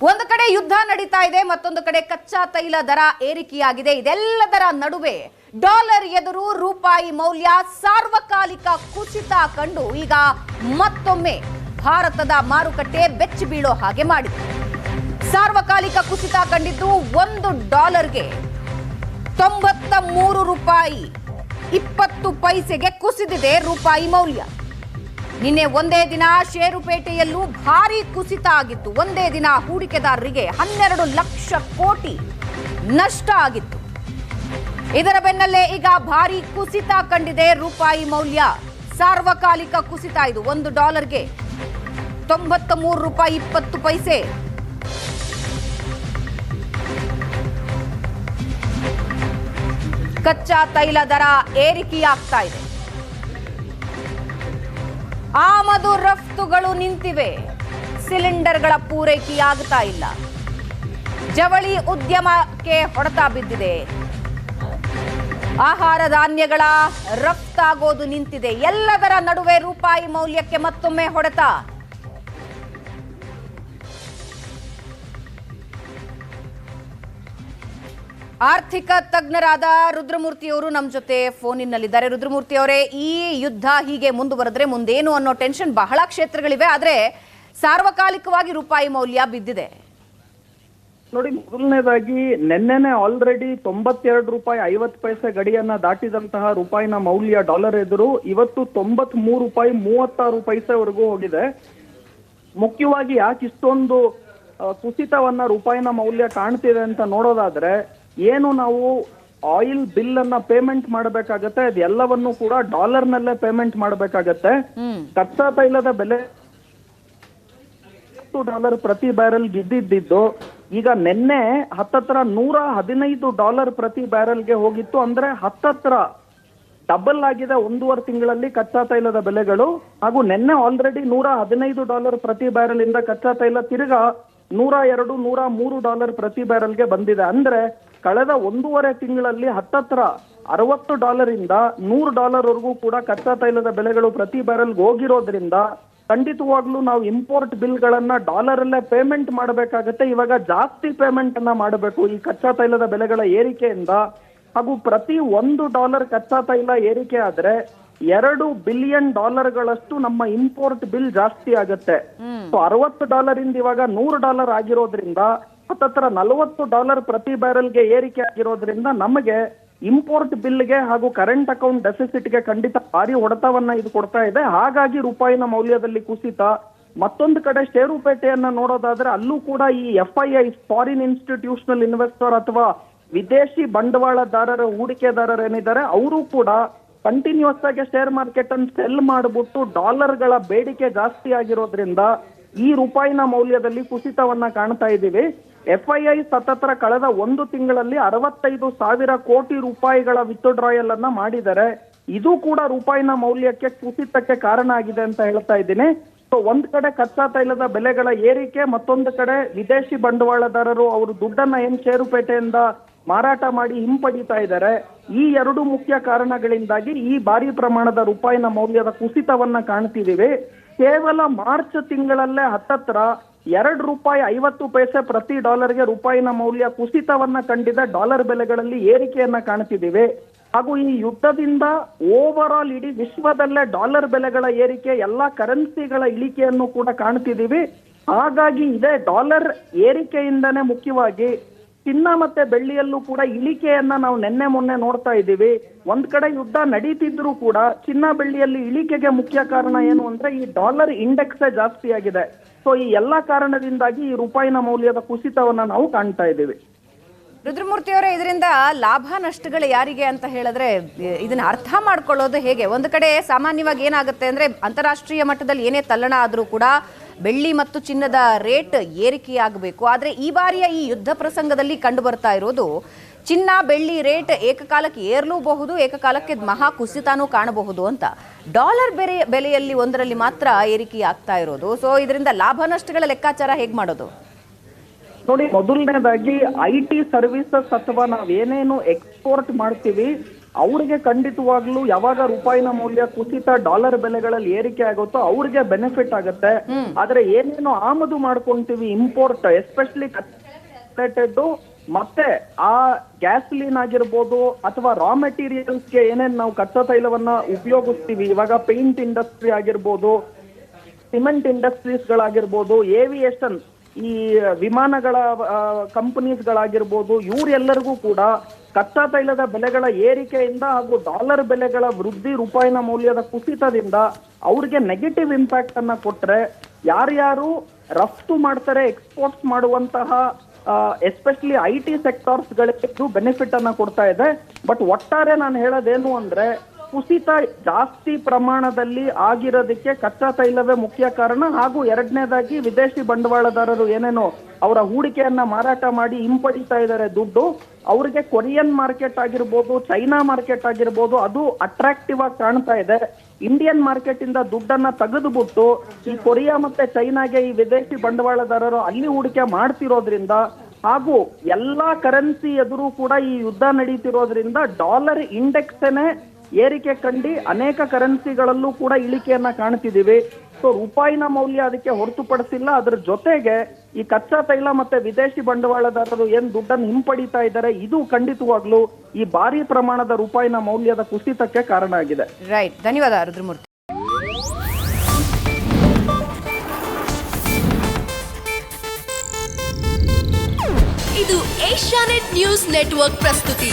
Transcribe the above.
ಒಂದು ಕಡೆ ಯುದ್ಧ ನಡೀತಾ ಇದೆ, ಮತ್ತೊಂದು ಕಡೆ ಕಚ್ಚಾ ತೈಲ ದರ ಏರಿಕೆಯಾಗಿದೆ. ಇದೆಲ್ಲದರ ನಡುವೆ ಡಾಲರ್ ಎದುರು ರೂಪಾಯಿ ಮೌಲ್ಯ ಸಾರ್ವಕಾಲಿಕ ಕುಸಿತ ಕಂಡು ಈಗ ಮತ್ತೊಮ್ಮೆ ಭಾರತದ ಮಾರುಕಟ್ಟೆ ಬೆಚ್ಚಿ ಬೀಳೋ ಹಾಗೆ ಮಾಡಿದೆ. ಸಾರ್ವಕಾಲಿಕ ಕುಸಿತ ಕಂಡಿದ್ದು $1ಗೆ 93 ರೂಪಾಯಿ 20 ಪೈಸೆಗೆ ಕುಸಿದಿದೆ ರೂಪಾಯಿ ಮೌಲ್ಯ. ನಿನ್ನೆ ಒಂದೇ ದಿನ ಷೇರುಪೇಟೆಯಲ್ಲೂ ಭಾರೀ ಕುಸಿತ ಆಗಿತ್ತು. ಒಂದೇ ದಿನ ಹೂಡಿಕೆದಾರರಿಗೆ 12 ಲಕ್ಷ ಕೋಟಿ ನಷ್ಟ ಆಗಿತ್ತು. ಇದರ ಬೆನ್ನಲ್ಲೇ ಈಗ ಭಾರೀ ಕುಸಿತ ಕಂಡಿದೆ ರೂಪಾಯಿ ಮೌಲ್ಯ. ಸಾರ್ವಕಾಲಿಕ ಕುಸಿತ ಇದು. $1ಗೆ 93 ರೂಪಾಯಿ 20 ಪೈಸೆ. ಕಚ್ಚಾ ತೈಲ ದರ ಏರಿಕೆಯಾಗ್ತಾ ಇದೆ. ಆಮದು ರಫ್ತುಗಳು ನಿಂತಿವೆ. ಸಿಲಿಂಡರ್ಗಳ ಪೂರೈಕೆಯಾಗ್ತಾ ಇಲ್ಲ. ಜವಳಿ ಉದ್ಯಮಕ್ಕೆ ಹೊಡೆತ ಬಿದ್ದಿದೆ. ಆಹಾರ ಧಾನ್ಯಗಳ ರಫ್ತಾಗೋದು ನಿಂತಿದೆ. ಎಲ್ಲದರ ನಡುವೆ ರೂಪಾಯಿ ಮೌಲ್ಯಕ್ಕೆ ಮತ್ತೊಮ್ಮೆ ಹೊಡೆತ. ಆರ್ಥಿಕ ತಜ್ಞರಾದ ರುದ್ರಮೂರ್ತಿ ಅವರು ನಮ್ಮ ಜೊತೆ ಫೋನಿನಲ್ಲಿದ್ದಾರೆ. ರುದ್ರಮೂರ್ತಿ ಅವರೇ, ಈ ಯುದ್ಧ ಹೀಗೆ ಮುಂದುವರೆದ್ರೆ ಮುಂದೇನು ಅನ್ನೋ ಟೆನ್ಷನ್ ಬಹಳ ಕ್ಷೇತ್ರಗಳಿವೆ. ಆದ್ರೆ ಸಾರ್ವಕಾಲಿಕವಾಗಿ ರೂಪಾಯಿ ಮೌಲ್ಯ ಬಿದ್ದಿದೆ. ನೋಡಿ, ಮೊದಲನೇದಾಗಿ ನಿನ್ನೆನೆ ಆಲ್ರೆಡಿ 92 ರೂಪಾಯಿ 50 ಪೈಸೆ ಗಡಿಯನ್ನ ದಾಟಿದಂತಹ ರೂಪಾಯಿನ ಮೌಲ್ಯ ಡಾಲರ್ ಎದುರು ಇವತ್ತು 93 ರೂಪಾಯಿ 36 ಪೈಸೆವರೆಗೂ ಹೋಗಿದೆ. ಮುಖ್ಯವಾಗಿ ಯಾಕೆ ಇಷ್ಟೊಂದು ಕುಸಿತವನ್ನ ರೂಪಾಯಿನ ಮೌಲ್ಯ ಕಾಣ್ತಿದೆ ಅಂತ ನೋಡೋದಾದ್ರೆ, ಏನು ನಾವು ಆಯಿಲ್ ಬಿಲ್ ಅನ್ನ ಪೇಮೆಂಟ್ ಮಾಡಬೇಕಾಗತ್ತೆ, ಅದೆಲ್ಲವನ್ನು ಕೂಡ ಡಾಲರ್ ನಲ್ಲೇ ಪೇಮೆಂಟ್ ಮಾಡಬೇಕಾಗತ್ತೆ. ಕಚ್ಚಾ ತೈಲದ ಬೆಲೆ $100 ಪ್ರತಿ ಬ್ಯಾರೆಲ್ ಗಿದ್ದಿದ್ದು ಈಗ ನಿನ್ನೆ ಹತ್ತತ್ರ $115 ಪ್ರತಿ ಬ್ಯಾರೆಲ್ಗೆ ಹೋಗಿತ್ತು. ಅಂದ್ರೆ ಹತ್ತತ್ರ ಡಬಲ್ ಆಗಿದೆ 1.5 ತಿಂಗಳಲ್ಲಿ ಕಚ್ಚಾ ತೈಲದ ಬೆಲೆಗಳು. ಹಾಗೂ ನಿನ್ನೆ ಆಲ್ರೆಡಿ $115 ಪ್ರತಿ ಬ್ಯಾರೆಲ್ ಇಂದ ಕಚ್ಚಾ ತೈಲ ತಿರ್ಗಾ $102, $103 ಪ್ರತಿ ಬ್ಯಾರೆಲ್ಗೆ ಬಂದಿದೆ. ಅಂದ್ರೆ ಕಳೆದ 1.5 ತಿಂಗಳಲ್ಲಿ ಹತ್ತತ್ರ $60 ಇಂದ $100 ವರೆಗೂ ಕೂಡ ಕಚ್ಚಾ ತೈಲದ ಬೆಲೆಗಳು ಪ್ರತಿ ಬ್ಯಾರೆಲ್ಗೆ ಹೋಗಿರೋದ್ರಿಂದ ಖಂಡಿತವಾಗ್ಲೂ ನಾವು ಇಂಪೋರ್ಟ್ ಬಿಲ್ಗಳನ್ನ ಡಾಲರ್ ಅಲ್ಲೇ ಪೇಮೆಂಟ್ ಮಾಡಬೇಕಾಗತ್ತೆ. ಇವಾಗ ಜಾಸ್ತಿ ಪೇಮೆಂಟ್ ಅನ್ನ ಮಾಡಬೇಕು ಈ ಕಚ್ಚಾ ತೈಲದ ಬೆಲೆಗಳ ಏರಿಕೆಯಿಂದ. ಹಾಗೂ ಪ್ರತಿ $1 ಕಚ್ಚಾ ತೈಲ ಏರಿಕೆ ಆದ್ರೆ $2 ಬಿಲಿಯನ್ ನಮ್ಮ ಇಂಪೋರ್ಟ್ ಬಿಲ್ ಜಾಸ್ತಿ ಆಗತ್ತೆ. ಸೊ $60 ಇಂದ ಇವಾಗ $100 ಆಗಿರೋದ್ರಿಂದ ಹತ್ತತ್ರ $40 ಪ್ರತಿ ಬ್ಯಾರೆಲ್ಗೆ ಏರಿಕೆ ಆಗಿರೋದ್ರಿಂದ ನಮಗೆ ಇಂಪೋರ್ಟ್ ಬಿಲ್ಗೆ ಹಾಗೂ ಕರೆಂಟ್ ಅಕೌಂಟ್ ಡೆಫಿಸಿಟ್ಗೆ ಖಂಡಿತ ಭಾರಿ ಹೊಡೆತವನ್ನ ಇದು ಕೊಡ್ತಾ ಇದೆ. ಹಾಗಾಗಿ ರೂಪಾಯಿನ ಮೌಲ್ಯದಲ್ಲಿ ಕುಸಿತ. ಮತ್ತೊಂದು ಕಡೆ ಷೇರುಪೇಟೆಯನ್ನ ನೋಡೋದಾದ್ರೆ ಅಲ್ಲೂ ಕೂಡ ಈ FII ಫಾರಿನ್ ಇನ್ಸ್ಟಿಟ್ಯೂಷನಲ್ ಇನ್ವೆಸ್ಟರ್ ಅಥವಾ ವಿದೇಶಿ ಬಂಡವಾಳದಾರರ ಹೂಡಿಕೆದಾರರು ಏನಿದ್ದಾರೆ ಅವರು ಕೂಡ ಕಂಟಿನ್ಯೂಸ್ ಆಗಿ ಶೇರ್ ಮಾರ್ಕೆಟ್ ಅನ್ನು ಸೆಲ್ ಮಾಡಿಬಿಟ್ಟು ಡಾಲರ್ಗಳ ಬೇಡಿಕೆ ಜಾಸ್ತಿ ಆಗಿರೋದ್ರಿಂದ ಈ ರೂಪಾಯಿನ ಮೌಲ್ಯದಲ್ಲಿ ಕುಸಿತವನ್ನ ಕಾಣ್ತಾ ಇದ್ದೀವಿ. FII ಸತತ ಕಳೆದ 1 ತಿಂಗಳಲ್ಲಿ 65,000 ಕೋಟಿ ರೂಪಾಯಿಗಳ ವಿತ್ಡ್ರಾಯಲ್ ಅನ್ನ ಮಾಡಿದ್ದಾರೆ. ಇದು ಕೂಡ ರೂಪಾಯಿನ ಮೌಲ್ಯಕ್ಕೆ ಕುಸಿತಕ್ಕೆ ಕಾರಣ ಆಗಿದೆ ಅಂತ ಹೇಳ್ತಾ ಇದ್ದೀನಿ. ಸೊ ಒಂದ್ ಕಡೆ ಕಚ್ಚಾ ತೈಲದ ಬೆಲೆಗಳ ಏರಿಕೆ, ಮತ್ತೊಂದು ಕಡೆ ವಿದೇಶಿ ಬಂಡವಾಳದಾರರು ಅವರು ದುಡ್ಡನ್ನ ಏನ್ ಷೇರುಪೇಟೆಯಿಂದ ಮಾರಾಟ ಮಾಡಿ ಹಿಂಪಡಿತಾ ಇದ್ದಾರೆ. ಈ 2 ಮುಖ್ಯ ಕಾರಣಗಳಿಂದಾಗಿ ಈ ಭಾರಿ ಪ್ರಮಾಣದ ರೂಪಾಯಿನ ಮೌಲ್ಯದ ಕುಸಿತವನ್ನ ಕಾಣ್ತಿದೀವಿ. ಕೇವಲ ಮಾರ್ಚ್ ತಿಂಗಳಲ್ಲೇ ಹತ್ತತ್ರ $2.50 ಪ್ರತಿ ಡಾಲರ್ಗೆ ರೂಪಾಯಿನ ಮೌಲ್ಯ ಕುಸಿತವನ್ನ ಕಂಡಿದೆ. ಡಾಲರ್ ಬೆಲೆಗಳಲ್ಲಿ ಏರಿಕೆಯನ್ನ ಕಾಣ್ತಿದ್ದೀವಿ. ಹಾಗೂ ಈ ಯುದ್ಧದಿಂದ ಓವರ್ ಆಲ್ ಇಡೀ ವಿಶ್ವದಲ್ಲೇ ಡಾಲರ್ ಬೆಲೆಗಳ ಏರಿಕೆ, ಎಲ್ಲಾ ಕರೆನ್ಸಿಗಳ ಇಳಿಕೆಯನ್ನು ಕೂಡ ಕಾಣ್ತಿದ್ದೀವಿ. ಹಾಗಾಗಿ ಇದೇ ಡಾಲರ್ ಏರಿಕೆಯಿಂದನೇ ಮುಖ್ಯವಾಗಿ ಚಿನ್ನ ಮತ್ತೆ ಬೆಳ್ಳಿಯಲ್ಲೂ ಕೂಡ ಇಳಿಕೆಯನ್ನ ನಾವು ನಿನ್ನೆ ಮೊನ್ನೆ ನೋಡ್ತಾ ಇದ್ದೀವಿ. ಒಂದ್ ಕಡೆ ಯುದ್ಧ ನಡೀತಿದ್ರು ಕೂಡ ಚಿನ್ನ ಬೆಳ್ಳಿಯಲ್ಲಿ ಇಳಿಕೆಗೆ ಮುಖ್ಯ ಕಾರಣ ಏನು ಅಂದ್ರೆ ಈ ಡಾಲರ್ ಇಂಡೆಕ್ಸ್ ಜಾಸ್ತಿ ಆಗಿದೆ. ಸೊ ಈ ಎಲ್ಲಾ ಕಾರಣದಿಂದಾಗಿ ಈ ರೂಪಾಯಿನ ಮೌಲ್ಯದ ಕುಸಿತವನ್ನ ನಾವು ಕಾಣ್ತಾ ಇದ್ದೀವಿ. ರುದ್ರಮೂರ್ತಿ ಅವರೇ, ಇದರಿಂದ ಲಾಭ ನಷ್ಟಗಳು ಯಾರಿಗೆ ಅಂತ ಹೇಳಿದ್ರೆ ಇದನ್ನ ಅರ್ಥ ಮಾಡ್ಕೊಳ್ಳೋದು ಹೇಗೆ? ಒಂದು ಕಡೆ ಸಾಮಾನ್ಯವಾಗಿ ಏನಾಗುತ್ತೆ ಅಂದ್ರೆ ಅಂತಾರಾಷ್ಟ್ರೀಯ ಮಟ್ಟದಲ್ಲಿ ಏನೇ ತಲ್ಲಣ ಆದ್ರೂ ಕೂಡ ಬೆಳ್ಳಿ ಮತ್ತು ಚಿನ್ನದ ರೇಟ್ ಏರಿಕೆಯಾಗಬೇಕು. ಆದರೆ ಈ ಬಾರಿಯ ಈ ಯುದ್ಧ ಪ್ರಸಂಗದಲ್ಲಿ ಕಂಡು ಬರ್ತಾ ಇರೋದು ಚಿನ್ನ ಬೆಳ್ಳಿ ರೇಟ್ ಏಕಕಾಲಕ್ಕೆ ಏರಲೂಬಹುದು, ಏಕಕಾಲಕ್ಕೆ ಮಹಾ ಕುಸಿತಾನೂ ಕಾಣಬಹುದು ಅಂತ. ಡಾಲರ್ ಬೆಲೆಯಲ್ಲಿ ಒಂದರಲ್ಲಿ ಮಾತ್ರ ಏರಿಕೆಯಾಗ್ತಾ ಇರೋದು. ಸೊ ಇದರಿಂದ ಲಾಭ ನಷ್ಟಗಳ ಲೆಕ್ಕಾಚಾರ ಹೇಗೆ ಮಾಡೋದು? ನೋಡಿ, ಮೊದಲನೇದಾಗಿ IT ಸರ್ವಿಸಸ್ ಅಥವಾ ನಾವೇನೇನು ಎಕ್ಸ್ಪೋರ್ಟ್ ಮಾಡ್ತೀವಿ ಅವ್ರಿಗೆ ಖಂಡಿತವಾಗ್ಲೂ ಯಾವಾಗ ರೂಪಾಯಿನ ಮೌಲ್ಯ ಕುಸಿತ ಡಾಲರ್ ಬೆಲೆಗಳಲ್ಲಿ ಏರಿಕೆ ಆಗುತ್ತೋ ಅವ್ರಿಗೆ ಬೆನಿಫಿಟ್ ಆಗುತ್ತೆ. ಆದ್ರೆ ಏನೇನು ಆಮದು ಮಾಡ್ಕೊಂತೀವಿ ಇಂಪೋರ್ಟ್ ಎಸ್ಪೆಷಲಿ ಮತ್ತೆ ಆ ಗ್ಯಾಸ್ಲಿನ್ ಆಗಿರ್ಬೋದು ಅಥವಾ ರಾ ಮೆಟೀರಿಯಲ್ಸ್ಗೆ ಏನೇನ್ ನಾವು ಕಚ್ಚಾ ತೈಲವನ್ನ ಉಪಯೋಗಿಸ್ತೀವಿ, ಇವಾಗ ಪೇಂಟ್ ಇಂಡಸ್ಟ್ರಿ ಆಗಿರ್ಬೋದು, ಸಿಮೆಂಟ್ ಇಂಡಸ್ಟ್ರೀಸ್ ಗಳಾಗಿರ್ಬೋದು, ಏವಿಯೇಷನ್ ಈ ವಿಮಾನಗಳ ಕಂಪನೀಸ್ ಗಳಾಗಿರ್ಬೋದು, ಇವರೆಲ್ಲರಿಗೂ ಕೂಡ ಕಚ್ಚಾ ತೈಲದ ಬೆಲೆಗಳ ಏರಿಕೆಯಿಂದ ಹಾಗೂ ಡಾಲರ್ ಬೆಲೆಗಳ ವೃದ್ಧಿ, ರೂಪಾಯಿನ ಮೌಲ್ಯದ ಕುಸಿತದಿಂದ ಅವ್ರಿಗೆ ನೆಗೆಟಿವ್ ಇಂಪ್ಯಾಕ್ಟ್ ಅನ್ನ ಕೊಟ್ರೆ, ಯಾರ್ಯಾರು ರಫ್ತು ಮಾಡ್ತಾರೆ ಎಕ್ಸ್ಪೋರ್ಟ್ಸ್ ಮಾಡುವಂತಹ ಎಸ್ಪೆಷಲಿ IT ಸೆಕ್ಟಾರ್ಸ್ ಗಳಿಗೂ ಬೆನಿಫಿಟ್ ಅನ್ನ ಕೊಡ್ತಾ ಇದೆ. ಬಟ್ ಒಟ್ಟಾರೆ ನಾನು ಹೇಳೋದೇನು ಅಂದ್ರೆ ಕುಸಿತ ಜಾಸ್ತಿ ಪ್ರಮಾಣದಲ್ಲಿ ಆಗಿರೋದಕ್ಕೆ ಕಚ್ಚಾ ತೈಲವೇ ಮುಖ್ಯ ಕಾರಣ. ಹಾಗೂ ಎರಡನೇದಾಗಿ ವಿದೇಶಿ ಬಂಡವಾಳದಾರರು ಏನೇನೋ ಅವರ ಹೂಡಿಕೆಯನ್ನ ಮಾರಾಟ ಮಾಡಿ ಹಿಂಪಡಿತಾ ಇದ್ದಾರೆ ದುಡ್ಡು, ಅವ್ರಿಗೆ ಕೊರಿಯನ್ ಮಾರ್ಕೆಟ್ ಆಗಿರ್ಬೋದು, ಚೈನಾ ಮಾರ್ಕೆಟ್ ಆಗಿರ್ಬೋದು, ಅದು ಅಟ್ರಾಕ್ಟಿವ್ ಆಗಿ ಕಾಣ್ತಾ ಇದೆ. ಇಂಡಿಯನ್ ಮಾರ್ಕೆಟ್ ಇಂದ ದುಡ್ಡನ್ನ ತೆಗೆದುಬಿಟ್ಟು ಈ ಕೊರಿಯಾ ಮತ್ತೆ ಚೈನಾಗೆ ಈ ವಿದೇಶಿ ಬಂಡವಾಳದಾರರು ಅಲ್ಲಿ ಹೂಡಿಕೆ ಮಾಡ್ತಿರೋದ್ರಿಂದ ಹಾಗೂ ಎಲ್ಲಾ ಕರೆನ್ಸಿ ಎದುರು ಕೂಡ ಈ ಯುದ್ಧ ನಡೀತಿರೋದ್ರಿಂದ ಡಾಲರ್ ಇಂಡೆಕ್ಸ್ನೇ ಏರಿಕೆ ಕಂಡು ಅನೇಕ ಕರೆನ್ಸಿಗಳಲ್ಲೂ ಕೂಡ ಇಳಿಕೆಯನ್ನ ಕಾಣ್ತಿದೀವಿ. ಸೊ ರೂಪಾಯಿನ ಮೌಲ್ಯ ಅದಕ್ಕೆ ಹೊರತುಪಡಿಸಿಲ್ಲ. ಅದ್ರ ಜೊತೆಗೆ ಈ ಕಚ್ಚಾ ತೈಲ ಮತ್ತೆ ವಿದೇಶಿ ಬಂಡವಾಳದಾರರು ಏನ್ ದುಡ್ಡನ್ನು ಹಿಂಪಡಿತಾ ಇದ್ದಾರೆ, ಇದು ಖಂಡಿತವಾಗ್ಲೂ ಈ ಭಾರಿ ಪ್ರಮಾಣದ ರೂಪಾಯಿನ ಮೌಲ್ಯದ ಕುಸಿತಕ್ಕೆ ಕಾರಣ ಆಗಿದೆ. ರೈಟ್, ಧನ್ಯವಾದ ರುದ್ರಮೂರ್ತಿ. ಇದು ಏಷ್ಯಾನೆಟ್ ನ್ಯೂಸ್ ನೆಟ್ವರ್ಕ್ ಪ್ರಸ್ತುತಿ.